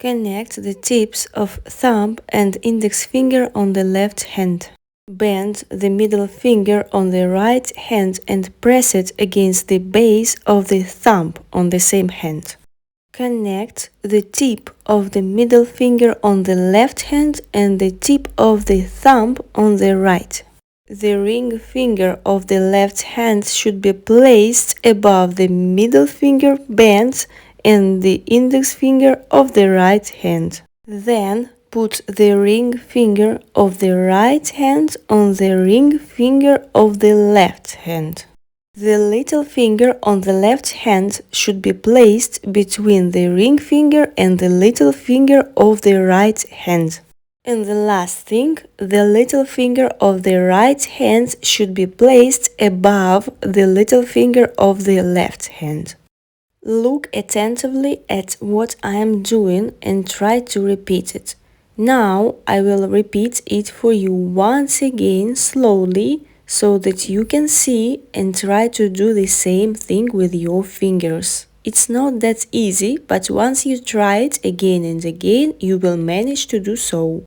Connect the tips of thumb and index finger on the left hand. Bend the middle finger on the right hand and press it against the base of the thumb on the same hand. Connect the tip of the middle finger on the left hand and the tip of the thumb on the right. The ring finger of the left hand should be placed above the middle finger bend and the index finger of the right hand. Then put the ring finger of the right hand on the ring finger of the left hand. The little finger on the left hand should be placed between the ring finger and the little finger of the right hand. And the last thing, the little finger of the right hand should be placed above the little finger of the left hand. Look attentively at what I am doing and try to repeat it. Now I will repeat it for you once again slowly so that you can see and try to do the same thing with your fingers. It's not that easy, but once you try it again and again, you will manage to do so.